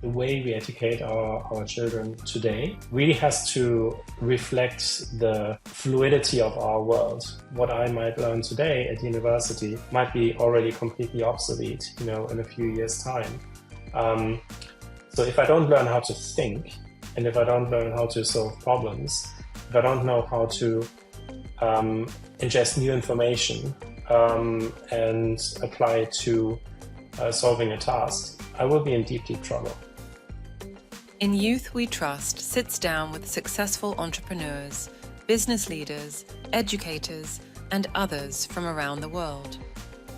the way we educate our children today really has to reflect the fluidity of our world. What I might learn today at university might be already completely obsolete, in a few years' time. So if I don't learn how to think, and if I don't learn how to solve problems, if I don't know how to ingest new information and apply it to solving a task, I will be in deep, deep trouble. In Youth We Trust sits down with successful entrepreneurs, business leaders, educators, and others from around the world.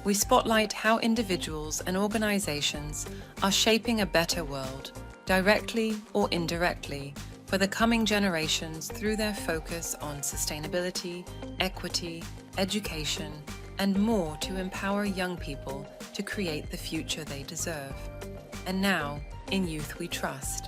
We spotlight how individuals and organizations are shaping a better world, directly or indirectly, for the coming generations through their focus on sustainability, equity, education, and more to empower young people to create the future they deserve. And now, in Youth We Trust.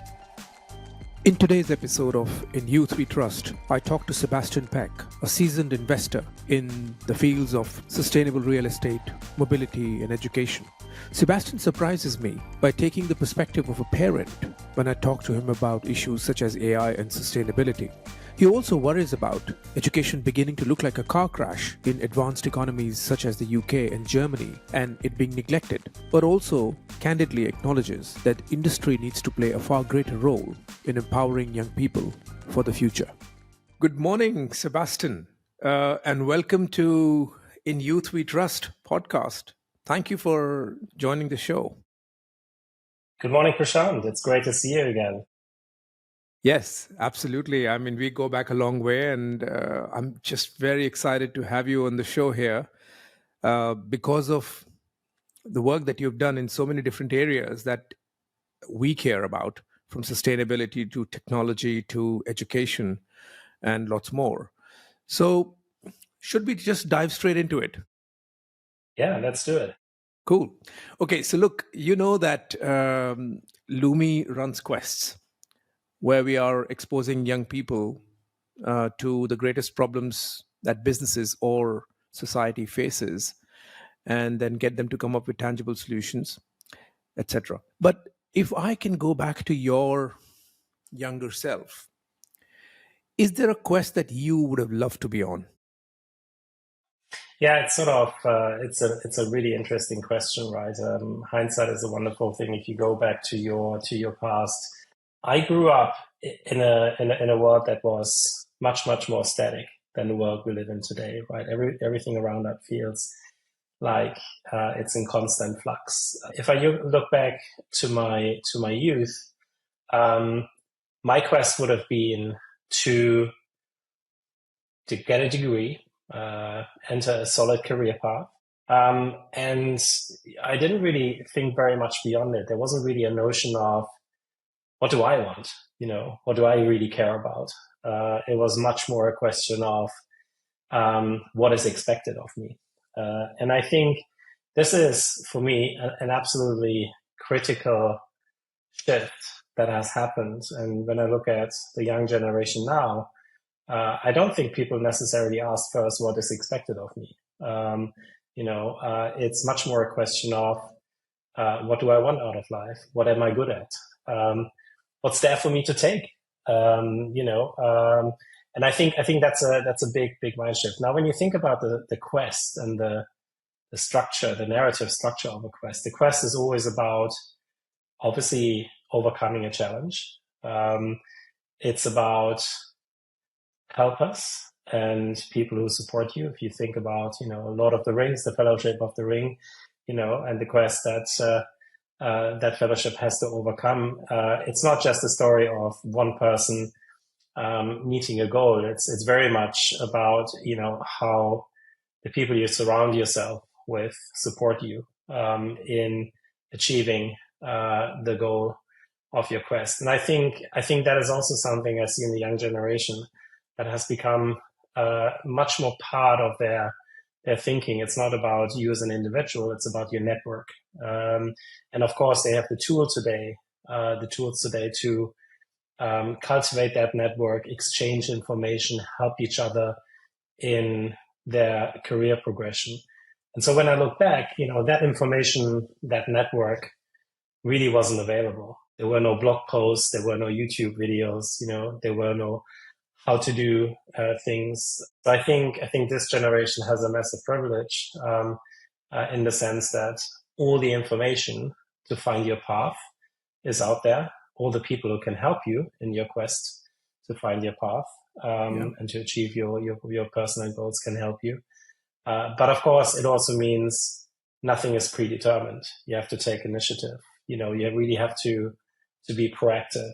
In today's episode of In Youth We Trust, I talk to Sebastian Peck, a seasoned investor in the fields of sustainable real estate, mobility, and education. Sebastian surprises me by taking the perspective of a parent when I talk to him about issues such as AI and sustainability. He also worries about education beginning to look like a car crash in advanced economies such as the UK and Germany and it being neglected, but also candidly acknowledges that industry needs to play a far greater role in empowering young people for the future. Good morning, Sebastian, and welcome to In Youth We Trust podcast. Thank you for joining the show. Good morning, Prashant. It's great to see you again. Yes, absolutely. I mean, we go back a long way, and I'm just very excited to have you on the show here because of the work that you've done in so many different areas that we care about, from sustainability to technology to education and lots more. So should we just dive straight into it? Yeah, let's do it. Cool. Okay, so look, you know that Lumi runs quests where we are exposing young people to the greatest problems that businesses or society faces, and then get them to come up with tangible solutions, etc. But if I can go back to your younger self, is there a quest that you would have loved to be on? Yeah, it's sort of it's a really interesting question, right? Hindsight is a wonderful thing. If you go back to your past, I grew up in a world that was much more static than the world we live in today, right? Everything around that feels like it's in constant flux. If I look back to my youth, my quest would have been to get a degree, enter a solid career path. And I didn't really think very much beyond it. There wasn't really a notion of, what do I want? What do I really care about? It was much more a question of what is expected of me. And I think this is, for me, an absolutely critical shift that has happened. And when I look at the young generation now, I don't think people necessarily ask first what is expected of me. It's much more a question of what do I want out of life? What am I good at? What's there for me to take? And I think that's a big mind shift. Now, when you think about the quest and the structure, the narrative structure of a quest, the quest is always about obviously overcoming a challenge. It's about helpers and people who support you. If you think about, Lord of the Rings, the Fellowship of the Ring, and the quest that that fellowship has to overcome. It's not just a story of one person meeting a goal. It's very much about, how the people you surround yourself with support you in achieving the goal of your quest. And I think that is also something I see in the young generation that has become much more part of their thinking. It's not about you as an individual, it's about your network. And of course, they have the tools today to cultivate that network, exchange information, help each other in their career progression. And so when I look back, that information, that network really wasn't available. There were no blog posts, there were no YouTube videos, there were no how to do things. So I think this generation has a massive privilege in the sense that all the information to find your path is out there. All the people who can help you in your quest to find your path and to achieve your personal goals can help you. But of course, it also means nothing is predetermined. You have to take initiative. You really have to be proactive.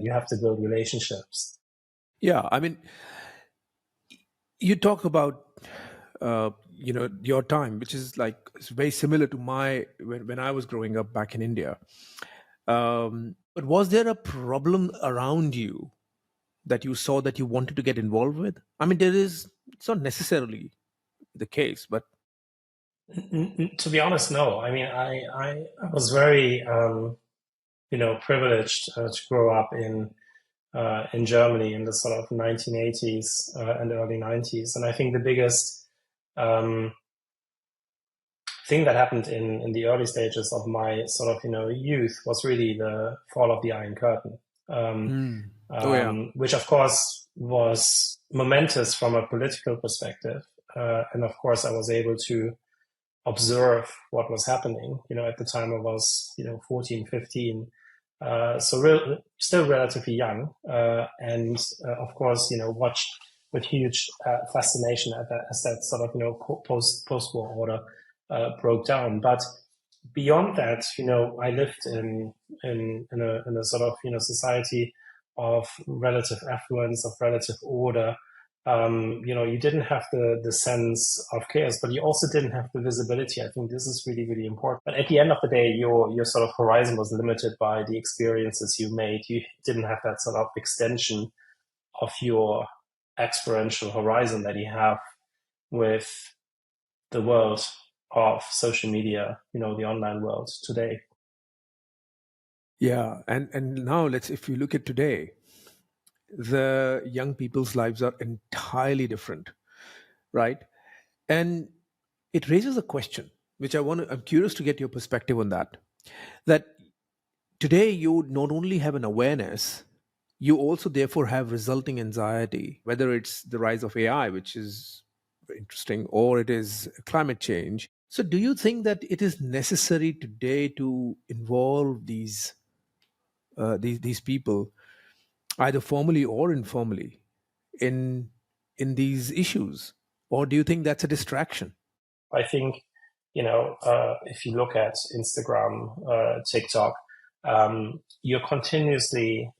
You have to build relationships. Yeah, I mean, you talk about your time, which is like it's very similar to when I was growing up back in India. But was there a problem around you that you saw that you wanted to get involved with? I mean, it's not necessarily the case, but to be honest, no. I mean, I was very privileged to grow up in Germany in the sort of 1980s and early 90s, and I think the biggest thing that happened in the early stages of my sort of youth was really the fall of the Iron Curtain, which of course was momentous from a political perspective, and of course I was able to observe what was happening. At the time I was 14, 15, so still relatively young, and of course watched with huge fascination as that sort of post-war order broke down. But beyond that, I lived in a sort of society of relative affluence, of relative order. You didn't have the sense of chaos, but you also didn't have the visibility. I think this is really, really important. But at the end of the day, your sort of horizon was limited by the experiences you made. You didn't have that sort of extension of your experiential horizon that you have with the world of social media, the online world today. Yeah, and now if you look at today, the young people's lives are entirely different, right? And it raises a question, which I'm curious to get your perspective on that today you not only have an awareness, you also therefore have resulting anxiety, whether it's the rise of AI, which is interesting, or it is climate change. So do you think that it is necessary today to involve these people, either formally or informally, in these issues, or do you think that's a distraction? I think if you look at Instagram, TikTok, you're continuously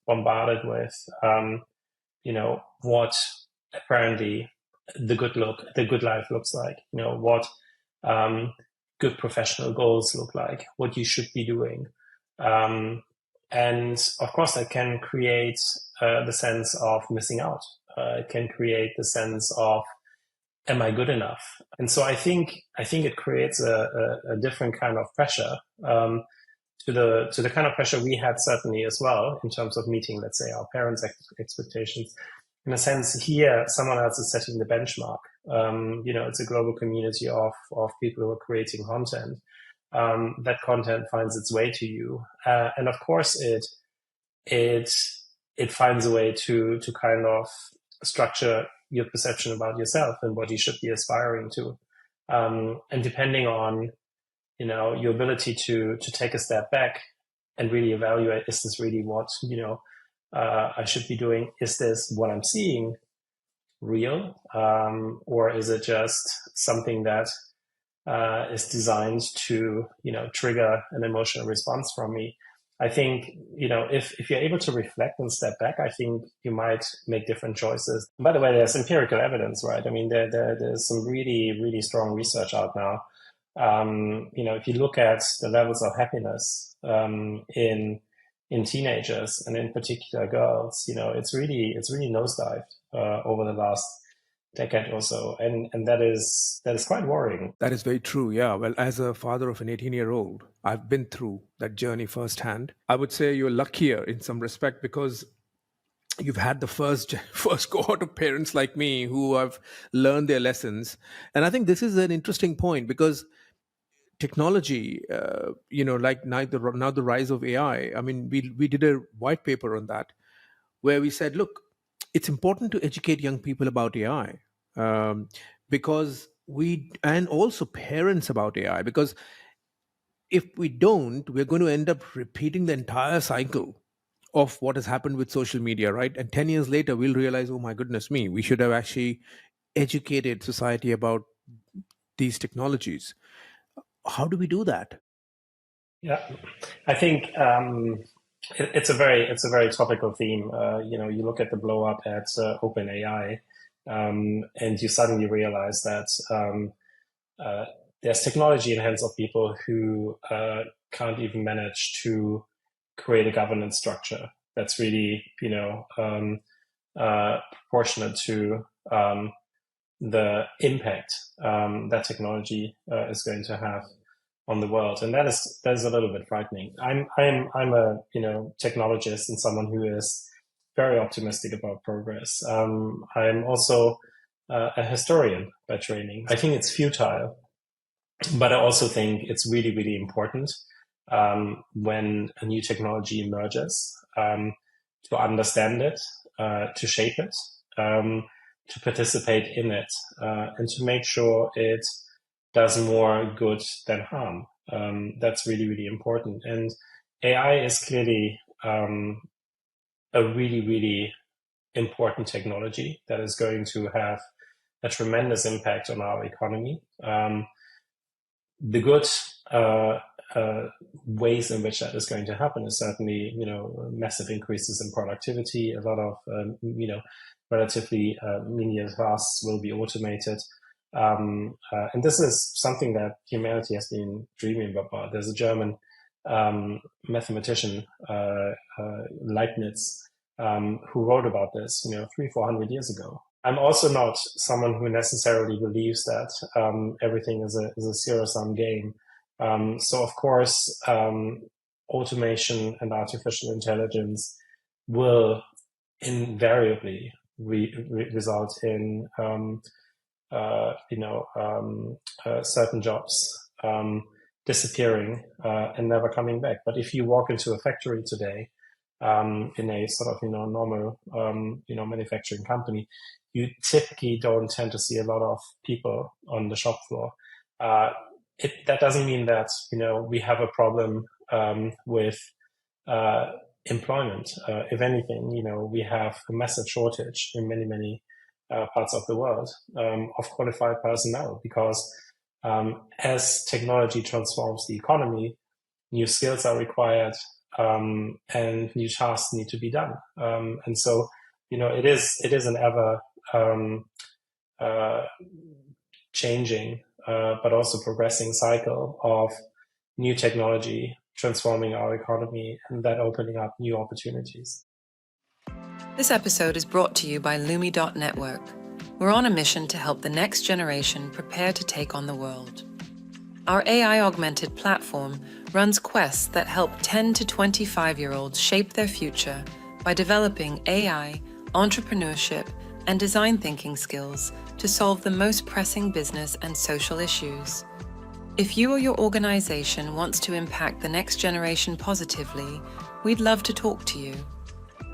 bombarded with what apparently the good life looks like. What good professional goals look like, what you should be doing. And of course, that can create the sense of missing out. It can create the sense of, am I good enough? And so I think it creates a different kind of pressure to the kind of pressure we had certainly as well in terms of meeting, let's say, our parents' expectations. In a sense, here someone else is setting the benchmark. It's a global community of people who are creating content. That content finds its way to you, and of course it finds a way to kind of structure your perception about yourself and what you should be aspiring to, and depending on your ability to take a step back and really evaluate, is this really what I should be doing? Is this what I'm seeing real, or is it just something that is designed to trigger an emotional response from me? I think if you're able to reflect and step back, I think you might make different choices. By the way, there's empirical evidence, right? I mean, there's some really, really strong research out now. If you look at the levels of happiness in teenagers and in particular girls, it's really nosedived over the last decade or so, and that is quite worrying. That is very true. Yeah. Well, as a father of an 18-year-old, I've been through that journey firsthand. I would say you're luckier in some respect because you've had the first cohort of parents like me who have learned their lessons. And I think this is an interesting point because technology, like now the rise of AI. I mean, we did a white paper on that where we said, look, it's important to educate young people about AI, because and also parents about AI, because if we don't, we're going to end up repeating the entire cycle of what has happened with social media, right? And 10 years later, we'll realize, oh my goodness me, we should have actually educated society about these technologies. How do we do that? Yeah, I think it's a very topical theme. You look at the blow up at OpenAI, and you suddenly realize that there's technology in hands of people who can't even manage to create a governance structure that's really proportionate to the impact that technology is going to have on the world, and that is a little bit frightening. I'm a technologist and someone who is very optimistic about progress. I'm also a historian by training. I think it's futile, but I also think it's really, really important when a new technology emerges to understand it, to shape it, to participate in it, and to make sure it does more good than harm. That's really, really important. And AI is clearly a really, really important technology that is going to have a tremendous impact on our economy. The good ways in which that is going to happen is certainly, massive increases in productivity. A lot of, relatively menial tasks will be automated. And this is something that humanity has been dreaming about. There's a German mathematician, Leibniz, who wrote about this, 300-400 years ago. I'm also not someone who necessarily believes that everything is a zero-sum game. So of course, automation and artificial intelligence will invariably result in certain jobs disappearing and never coming back. But if you walk into a factory today, in a sort of normal manufacturing company, you typically don't tend to see a lot of people on the shop floor. That doesn't mean that we have a problem with employment. If anything, we have a massive shortage in many parts of the world of qualified personnel, because as technology transforms the economy, new skills are required, and new tasks need to be done. And so, it is an ever changing, but also progressing cycle of new technology transforming our economy and that opening up new opportunities. This episode is brought to you by Lumi.Network. We're on a mission to help the next generation prepare to take on the world. Our AI-augmented platform runs quests that help 10 to 25-year-olds shape their future by developing AI, entrepreneurship, and design thinking skills to solve the most pressing business and social issues. If you or your organization wants to impact the next generation positively, we'd love to talk to you.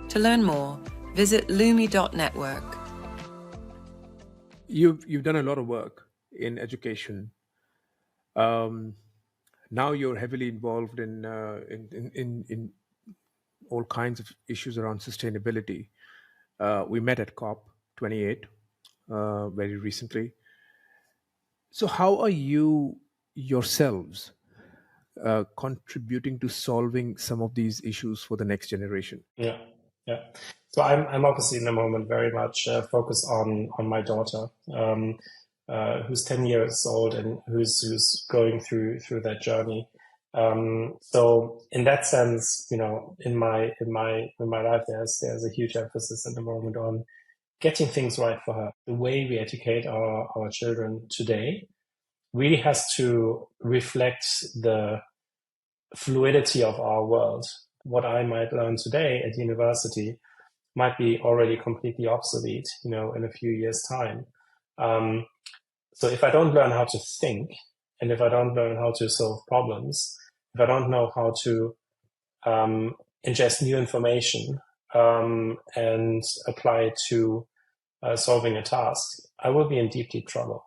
To learn more, visit Lumi.Network. You've done a lot of work in education. Now you're heavily involved in all kinds of issues around sustainability. We met at COP28 very recently. So how are you yourselves contributing to solving some of these issues for the next generation? Yeah. So I'm obviously in the moment very much focused on my daughter, who's 10 years old and who's going through that journey. So in that sense, in my life, there's a huge emphasis at the moment on getting things right for her. The way we educate our children today really has to reflect the fluidity of our world. What I might learn today at university might be already completely obsolete, in a few years' time. So if I don't learn how to think and if I don't learn how to solve problems, if I don't know how to ingest new information and apply it to solving a task, I will be in deep, deep trouble.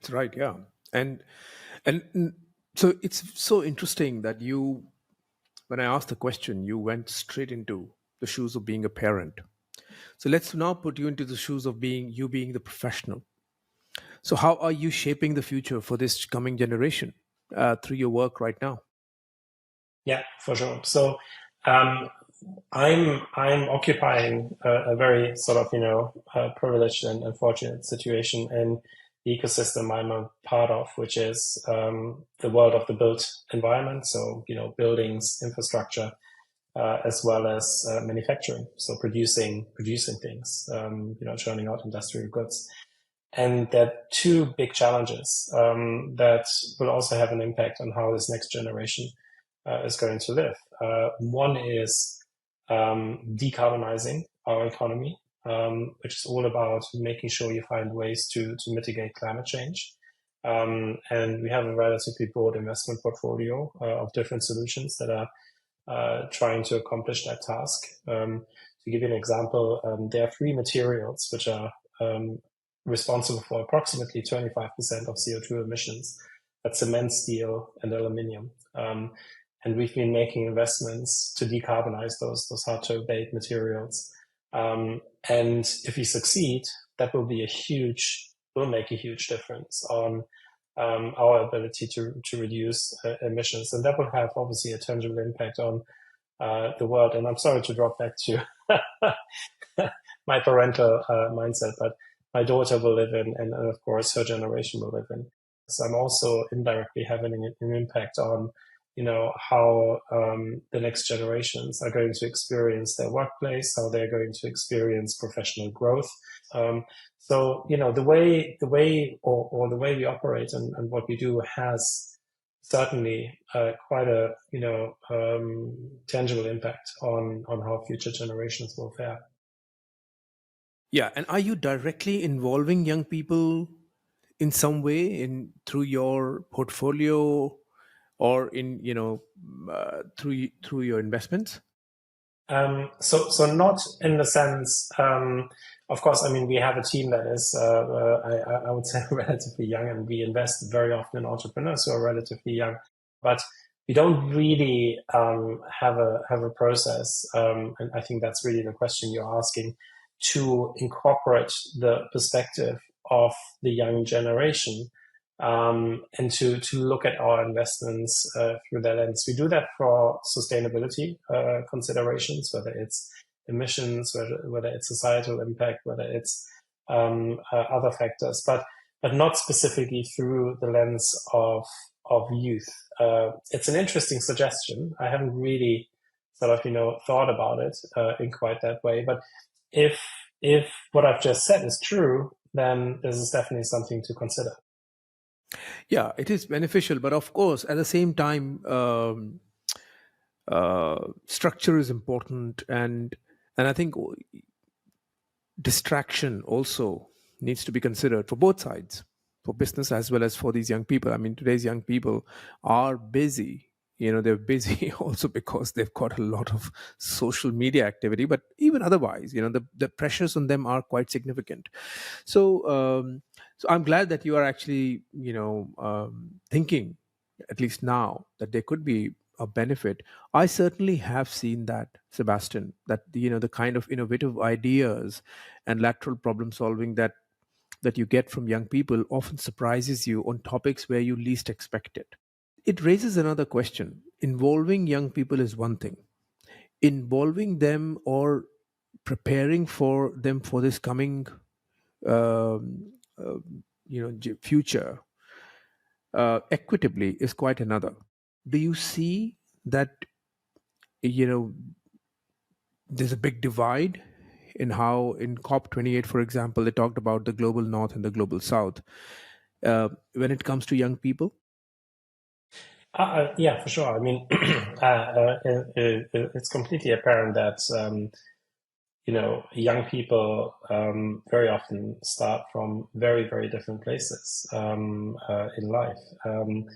That's right. Yeah. And so it's so interesting that you, when I asked the question, you went straight into the shoes of being a parent. So let's now put you into the shoes of being the professional. So how are you shaping the future for this coming generation through your work right now? Yeah, for sure. So I'm occupying a very sort of privileged and fortunate situation in the ecosystem I'm a part of, which is the world of the built environment. So buildings, infrastructure, as well as manufacturing. So producing things, churning out industrial goods. And there are two big challenges that will also have an impact on how this next generation is going to live. One is decarbonizing our economy, which is all about making sure you find ways to mitigate climate change. And we have a relatively broad investment portfolio of different solutions that are trying to accomplish that task. To give you an example, there are three materials which are responsible for approximately 25% of CO2 emissions. That's cement, steel, and aluminium. And we've been making investments to decarbonize those hard to abate materials. And if we succeed, that will make a huge difference on our ability to reduce emissions. And that will have obviously a tangible impact on the world. And I'm sorry to drop back to my parental mindset, but my daughter will live in, and of course her generation will live in. So I'm also indirectly having an impact on, how the next generations are going to experience their workplace, how they're going to experience professional growth. So the way we operate and what we do has certainly quite a tangible impact on how future generations will fare. Yeah, and are you directly involving young people in some way through your portfolio or in through your investments? So not in the sense. Of course, I mean we have a team that is, I would say, relatively young, and we invest very often in entrepreneurs who are relatively young, but we don't really have a process, and I think that's really the question you're asking, to incorporate the perspective of the young generation and to look at our investments through that lens. We do that for sustainability considerations, whether it's emissions, whether it's societal impact, whether it's other factors, but not specifically through the lens of youth. It's an interesting suggestion. I haven't really sort of thought about it in quite that way, but if what I've just said is true, then this is definitely something to consider. Yeah, it is beneficial, but of course, at the same time, structure is important, and I think distraction also needs to be considered for both sides, for business as well as for these young people. I mean, today's young people are busy. They're busy also because they've got a lot of social media activity, but even otherwise, the pressures on them are quite significant. So I'm glad that you are actually thinking, at least now, that there could be a benefit. I certainly have seen that, Sebastian, that the kind of innovative ideas and lateral problem solving that you get from young people often surprises you on topics where you least expect it. It raises another question. Involving young people is one thing. Involving them or preparing for them for this coming future equitably is quite another. Do you see that there's a big divide in how in COP28, for example, they talked about the global north and the global south when it comes to young people? Yeah, for sure. I mean, it's completely apparent that young people very often start from very, very different places in life. And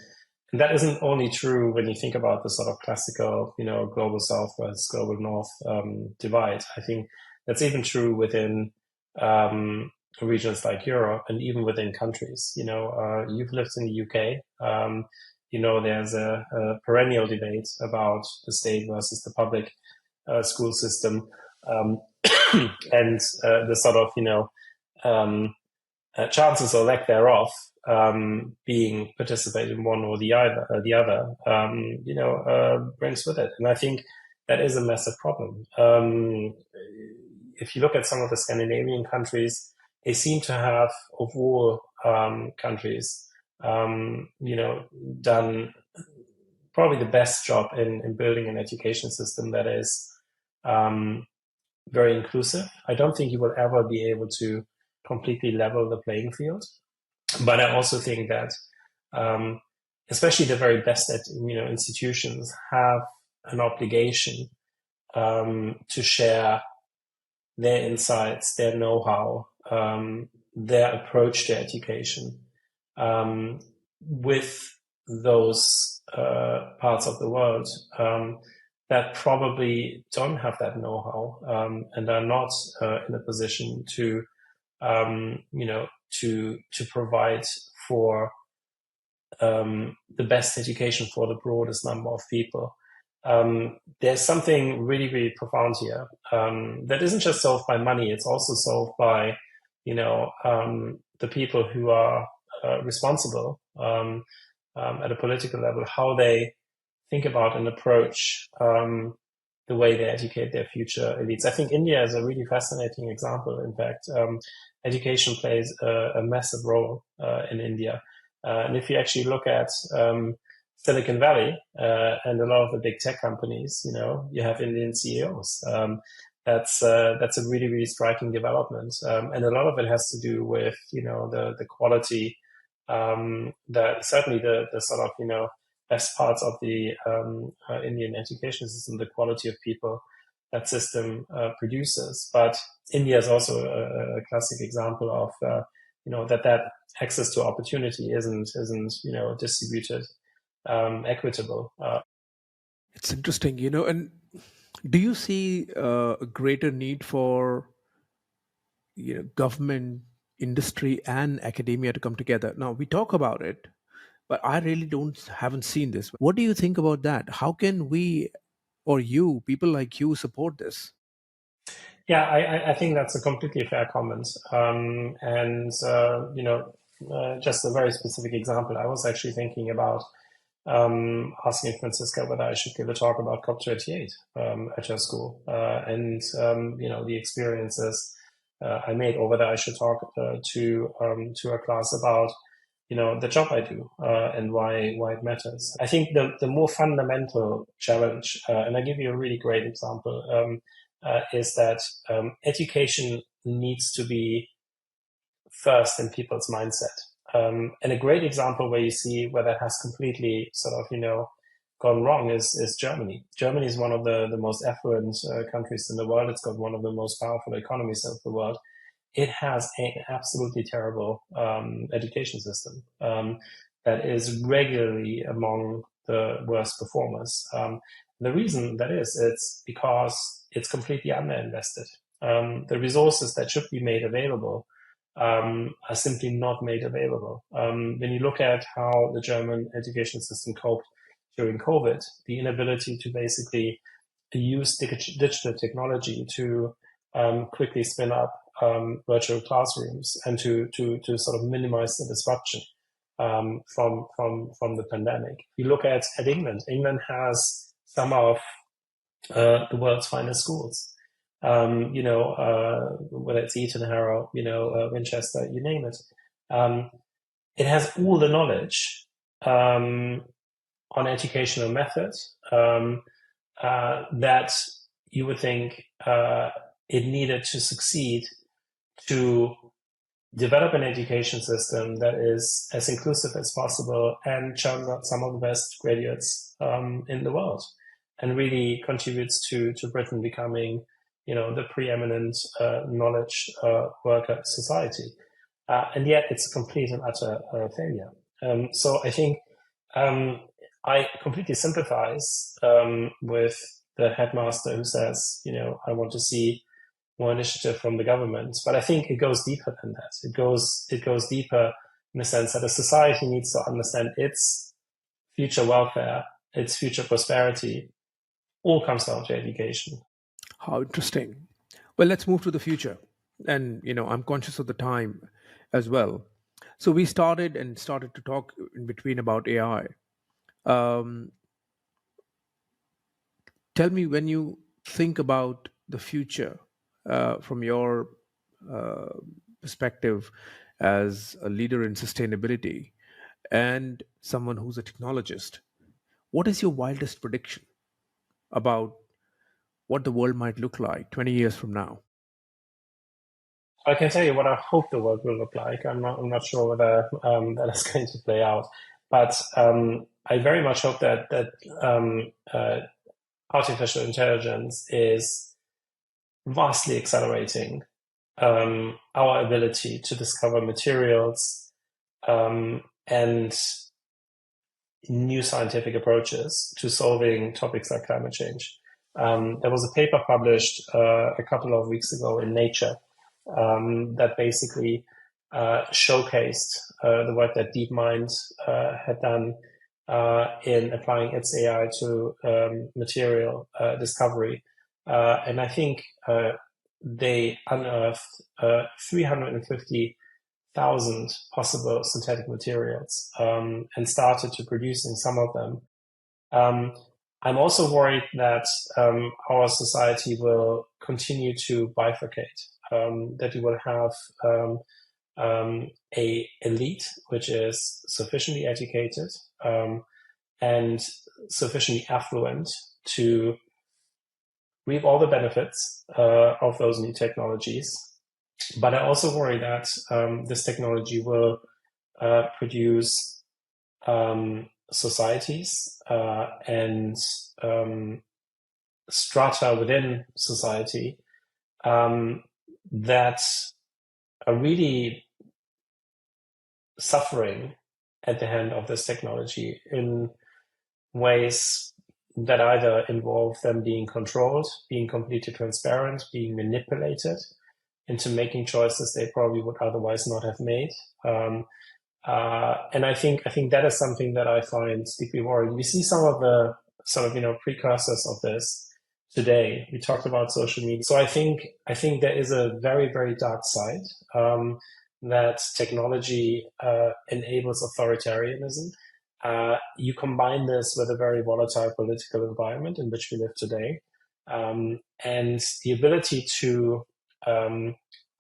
that isn't only true when you think about the sort of classical, global South versus global North divide. I think that's even true within regions like Europe and even within countries. You've lived in the UK. There's a perennial debate about the state versus the public school system, and the sort of chances or lack thereof being participated in one or the other brings with it. And I think that is a massive problem. If you look at some of the Scandinavian countries, they seem to have, of all countries, done probably the best job in building an education system that is very inclusive. I don't think you will ever be able to completely level the playing field, but I also think that especially the very best institutions have an obligation to share their insights, their know-how, their approach to education with those parts of the world that probably don't have that know-how and are not in a position to provide for the best education for the broadest number of people. There's something really, really profound here that isn't just solved by money. It's also solved by, the people who are responsible at a political level, how they think about and approach the way they educate their future elites. I think India is a really fascinating example. In fact, education plays a massive role in India. And if you actually look at Silicon Valley and a lot of the big tech companies, you have Indian CEOs. That's a really, really striking development. And a lot of it has to do with, the quality, that certainly the sort of, best parts of the Indian education system, the quality of people that system produces. But India is also a classic example of, that access to opportunity isn't distributed equitable. It's interesting, and do you see a greater need for government, industry, and academia to come together? Now we talk about it, but I really haven't seen this. What do you think about that? How can we, or you, people like you, support this? Yeah, I think that's a completely fair comment. Just a very specific example. I was actually thinking about asking Francisca whether I should give a talk about COP28 at her school, the experiences I made, or whether I should talk to a class about the job I do and why it matters. I think the more fundamental challenge, and I give you a really great example, is that education needs to be first in people's mindset. And a great example where you see where that has completely sort of, gone wrong is Germany. Germany is one of the most affluent countries in the world. It's got one of the most powerful economies of the world. It has an absolutely terrible education system that is regularly among the worst performers. The reason that is, it's because it's completely underinvested. The resources that should be made available are simply not made available. When you look at how the German education system coped during COVID, the inability to basically use digital technology to quickly spin up virtual classrooms and to sort of minimize the disruption from the pandemic. You look at England. England has some of the world's finest schools. Whether it's Eton, Harrow, Winchester, you name it. It has all the knowledge on educational methods that you would think it needed to succeed to develop an education system that is as inclusive as possible and churns out some of the best graduates in the world, and really contributes to Britain becoming, the preeminent knowledge worker society. And yet it's a complete and utter failure. So I think I completely sympathize with the headmaster who says, I want to see more initiative from the government. But I think it goes deeper than that. It goes deeper in the sense that a society needs to understand its future welfare, its future prosperity, all comes down to education. How interesting. Well, let's move to the future. And, I'm conscious of the time as well. So we started to talk in between about AI. Tell me, when you think about the future from your perspective as a leader in sustainability and someone who's a technologist, what is your wildest prediction about what the world might look like 20 years from now? I can tell you what I hope the world will look like. I'm not sure whether that is going to play out, but I very much hope that artificial intelligence is vastly accelerating our ability to discover materials and new scientific approaches to solving topics like climate change. There was a paper published a couple of weeks ago in Nature that basically showcased the work that DeepMind had done in applying its AI to material discovery. And I think they unearthed 350,000 possible synthetic materials and started to producing some of them. I'm also worried that our society will continue to bifurcate, that we will have a elite which is sufficiently educated and sufficiently affluent to reap all the benefits of those new technologies. But I also worry that this technology will produce societies and strata within society that are really suffering at the hand of this technology in ways that either involve them being controlled, being completely transparent, being manipulated into making choices they probably would otherwise not have made. And I think that is something that I find deeply worrying. We see some of the sort of precursors of this today. We talked about social media. So I think there is a very, very dark side that technology enables authoritarianism. You combine this with a very volatile political environment in which we live today, and the ability to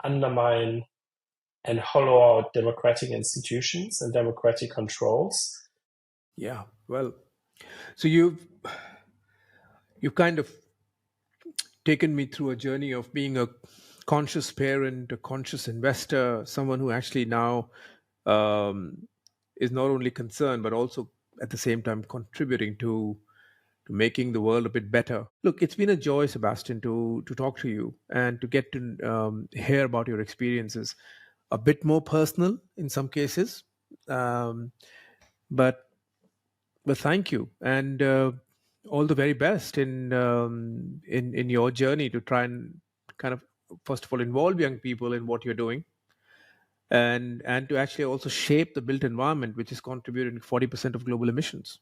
undermine and hollow out democratic institutions and democratic controls. Yeah, well, so you've kind of taken me through a journey of being a conscious parent, a conscious investor, someone who actually now is not only concerned but also at the same time contributing to making the world a bit better. Look, it's been a joy, Sebastian, to talk to you and to get to hear about your experiences. A bit more personal in some cases, but thank you, and all the very best in your journey to try and kind of, first of all, involve young people in what you're doing, and to actually also shape the built environment, which is contributing to 40% of global emissions.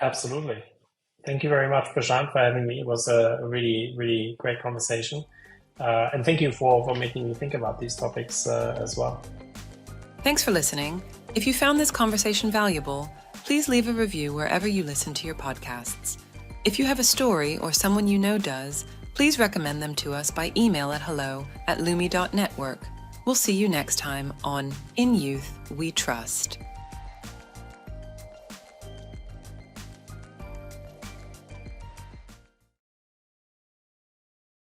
Absolutely. Thank you very much, Prashant, for having me. It was a really, really great conversation. And thank you for making me think about these topics as well. Thanks for listening. If you found this conversation valuable, please leave a review wherever you listen to your podcasts. If you have a story or someone you know does, please recommend them to us by email at hello@lumi.network. We'll see you next time on In Youth We Trust.